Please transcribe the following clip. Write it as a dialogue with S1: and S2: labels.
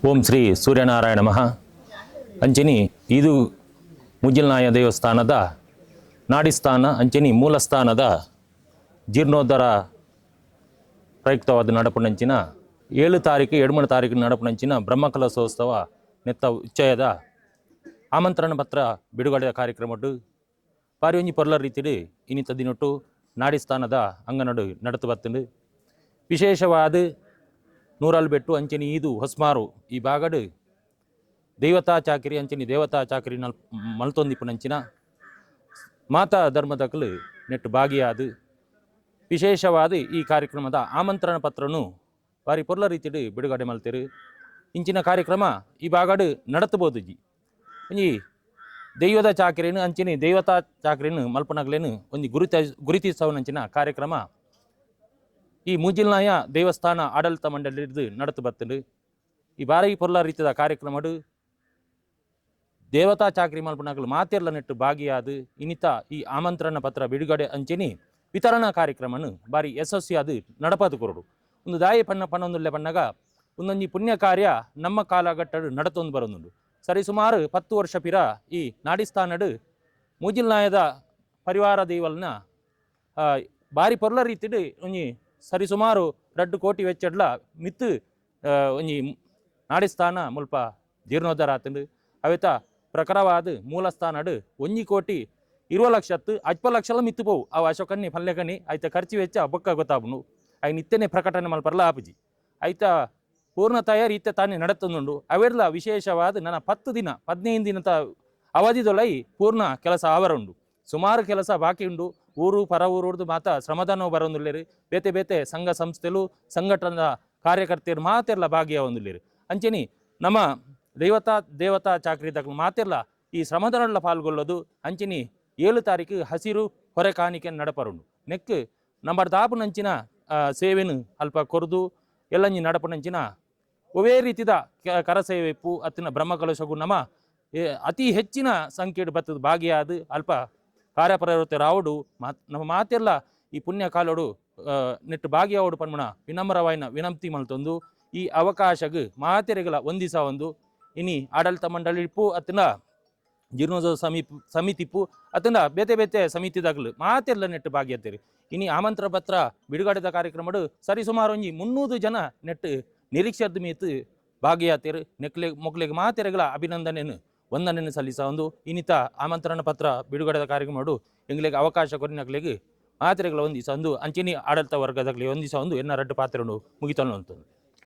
S1: ಓಂ ಶ್ರೀ ಸೂರ್ಯನಾರಾಯಣ ಮಹ ಅಂಚನಿ ಇದು ಮುಜಿಲ್ನಾಯ ದೇವಸ್ಥಾನದ ನಾಡಿಸ್ಥಾನ ಅಂಚನಿ ಮೂಲಸ್ಥಾನದ ಜೀರ್ಣೋದ್ಧಾರ ಪ್ರಯುಕ್ತವಾದ ನಡಪುನಂಚಿನ 7 ತಾರೀಕು 7 ತಾರೀಕು ನಡಪುನಂಚಿನ ಬ್ರಹ್ಮಕಲಶೋತ್ಸವ ನೆತ್ತ ಉಚ್ಚಯದ ಆಮಂತ್ರಣ ಪತ್ರ ಬಿಡುಗಡೆ ಕಾರ್ಯಕ್ರಮಟ್ಟು ಪಾರಿ ಒಂಜಿ ಪೊರ್ಲ ರೀತಿಡು ಇನ್ನಿತ ದಿನೊಟ್ಟು ನಾಡಿಸ್ಥಾನದ ಅಂಗನಡು ನಡತು ಬತ್ತುಂಡು ವಿಶೇಷವಾದ ನೂರಾಲ್ ಬೆಟ್ಟು ಅಂಚನಿ ಇದು ಹೊಸ್ಮಾರು ಈ ಬಾಗಡು ದೇವತಾ ಚಾಕರಿ ಅಂಚನಿ ದೇವತಾ ಚಾಕರಿ ಮಲ್ತೊಂದಿಪ್ಪುನಂಚಿನ ಮಾತಾ ಧರ್ಮದಕಲು ನೆಟ್ಟು ಭಾಗಿಯಾದ ವಿಶೇಷವಾದ ಈ ಕಾರ್ಯಕ್ರಮದ ಆಮಂತ್ರಣ ಪತ್ರನು ಬಾರಿ ಪೊರ್ಲ ರೀತಿಡು ಬಿಡುಗಡೆ ಮಲ್ತೆರು ಇಂಚಿನ ಕಾರ್ಯಕ್ರಮ ಈ ಬಾಗಡು ನಡತಬಹುದು ಜಿ ಒಂಜಿ ದೈವದ ಚಾಕರಿನು ಅಂಚನಿ ದೇವತಾ ಚಾಕರಿನು ಮಲ್ಪನಗ್ಲೇನು ಒಂಜಿ ಗುರುತಿಸವನಂಚಿನ ಕಾರ್ಯಕ್ರಮ ಈ ಮೂಜಿಲ್ನಾಯ ದೇವಸ್ಥಾನ ಆಡಳಿತ ಮಂಡಳಿ ನಡತು ಬತ್ತುಂಡು ಈ ಬಾರಿ ಪೊರ್ಲ ರೀತಿಯ ಕಾರ್ಯಕ್ರಮಡು ದೇವತಾ ಚಾಕರಿ ಮಲ್ಪನಗಲು ಮಾತೆರ್ಲ ನೆಟ್ಟು ಭಾಗಿಯಾದ ಇನ್ನಿತ ಈ ಆಮಂತ್ರಣ ಪತ್ರ ಬಿಡುಗಡೆ ಅಂಚನಿ ವಿತರಣಾ ಕಾರ್ಯಕ್ರಮನು ಬಾರಿ ಯಶಸ್ವಿಯಾದ ನಡಪದು ಕೊರಡು ಒಂದು ದಾಯಿ ಪನ್ನೊಂದುಲ್ಲೆ ಪನ್ನಗ ಒಂದೊಂಜಿ ಪುಣ್ಯ ಕಾರ್ಯ ನಮ್ಮ ಕಾಲಘಟ್ಟಡು ನಡತೊಂದು ಬರೋದುಂಡು ಸರಿ ಸುಮಾರು 10 ವರ್ಷ ಪಿರ ಈ ನಾಡಿಸ್ಥಾನಡು ಮೂಜಿಲ್ನಾಯದ ಪರಿವಾರ ದೇವಲ್ನ ಬಾರಿ ಪೊರ್ಲ ರೀತಿಡು ಒಂಜಿ ಸರಿ ಸುಮಾರು 2 ಕೋಟಿ ವೆಚ್ಚಡ್ಲ ಮಿತ್ತು ಒಂಜಿ ನಾಡಿಸ್ಥಾನ ಮುಲ್ಪ ಜೀರ್ಣೋದ್ಧಾರ ಆತುಂಡು ಅವೆತ ಪ್ರಖರವಾದ ಮೂಲಸ್ಥಾನಡು 1 ಕೋಟಿ 20 ಲಕ್ಷತ್ತು 10 ಲಕ್ಷಲ ಮಿತ್ತು ಪೋವು ಅವು ಅಶೋಕನ್ನಿ ಪಲ್ಲೆಕನಿ ಐತ ಖರ್ಚು ವೆಚ್ಚ ಬೊಕ್ಕ ಗೊತ್ತಾಪುಂಡು ಐ ನಿತ್ಯನೇ ಪ್ರಕಟಣೆ ಮಲ್ಪರ್ಲ ಆಪುಜಿ ಐತ ಪೂರ್ಣ ತಯಾರಿ ಇತ್ತೆ ತಾನೇ ನಡತೊಂದುಂಡು ಅವೆರ್ಲ ವಿಶೇಷವಾದ ನನ್ನ 10 ದಿನ 15 ದಿನದ ಅವಧಿದೊಳೈ ಪೂರ್ಣ ಕೆಲಸ ಆವರುಂಡು ಸುಮಾರು ಕೆಲಸ ಬಾಕಿ ಉಂಡು ಊರು ಪರ ಊರುಡ್ದು ಮಾತ ಶ್ರಮದಾನವು ಬರೋಂದುಲ್ಲೇರು ಬೇತೆ ಬೇತೆ ಸಂಘ ಸಂಸ್ಥೆಲು ಸಂಘಟನಾ ಕಾರ್ಯಕರ್ತೆಯರು ಮಾತೆರ್ಲ ಭಾಗಿಯಾವೊಂದುಲ್ಲೇರು ಅಂಚನಿ ನಮ್ಮ ದೇವತಾ ಚಾಕರಿದಕ್ಲು ಮಾತೆರ್ಲ ಈ ಶ್ರಮದಾನಲ್ಲ ಪಾಲ್ಗೊಳ್ಳೋದು ಅಂಚನಿ 7 ತಾರೀಕು ಹಸಿರು ಹೊರೆ ಕಾಣಿಕೆ ನಡಪರುಂಡು ನೆಕ್ ನಂಬರ್ ದಾಪುನಂಚಿನ ಸೇವೆನು ಅಲ್ಪ ಕೊರ್ದು ಎಲ್ಲಂಜಿ ನಡಪುನಂಚಿನ ಒವೇ ರೀತಿದ ಕರಸೇವೆಪ್ಪು ಅತ್ತಿನ ಬ್ರಹ್ಮಕಲಶಗು ನಮ್ಮ ಅತಿ ಹೆಚ್ಚಿನ ಸಂಖ್ಯೆಡು ಬತ್ತದ ಭಾಗಿಯಾದ ಅಲ್ಪ ಕಾರ್ಯಪ್ರವೃತ್ತಿ ರಾವುಡು ನಮ್ಮ ಮಾತೆಲ್ಲ ಈ ಪುಣ್ಯ ಕಾಲೋಡು ನೆಟ್ಟು ಭಾಗಿಯಾವಡು ಪನ್ಮಣ ವಿನಮ್ರವಾಯಿನ ವಿನಂತಿ ಮಲ್ತೊಂದು ಈ ಅವಕಾಶಗ್ ಮಾತೆರೆಗಳ ಒಂದಿಸ ಒಂದು ಇನಿ ಆಡಳಿತ ಮಂಡಳಿಪ್ಪು ಅತ್ತಿನ ಜೀರ್ಣೋತ್ಸವ ಸಮಿತಿಪ್ಪು ಅತ್ತಿನ ಬೇತೆ ಬೇತೆ ಸಮಿತಿದಾಗಲು ಮಾತೆಲ್ಲ ನೆಟ್ಟು ಭಾಗಿಯಾಗ್ತೀರಿ ಇನಿ ಆಮಂತ್ರ ಪತ್ರ ಬಿಡುಗಡೆದ ಕಾರ್ಯಕ್ರಮಡು ಸರಿ ಸುಮಾರು ಒಂಜಿ 300 ಜನ ನೆಟ್ಟು ನಿರೀಕ್ಷೆದ ಮೀತು ಭಾಗಿಯಾಗ್ತೀರಿ ಮೊಕ್ಲೆಗೆ ಮಾತೆರೆಗಳ ಅಭಿನಂದನೆಯನ್ನು ವಂದನೆಯನ್ನು ಸಲ್ಲಿಸ ಒಂದು ಇನ್ನಿತ ಆಮಂತ್ರಣ ಪತ್ರ ಬಿಡುಗಡೆದ ಕಾರ್ಯಕ್ರಮಡು ಎಂಗ್ಲೆಗೆ ಅವಕಾಶ ಕೊರಿನಗ್ಲೆಗೆ ಮಾತ್ರೆಗಳ ಒಂದಿಸ ಒಂದು ಅಂಚನಿ ಆಡಳಿತ ವರ್ಗದಾಗಲಿ ಒಂದಿಸ ಒಂದು ಎನ್ನ 2 ಪಾತ್ರೆಗಳು ಮುಗಿತಲು ಅಂತಂದು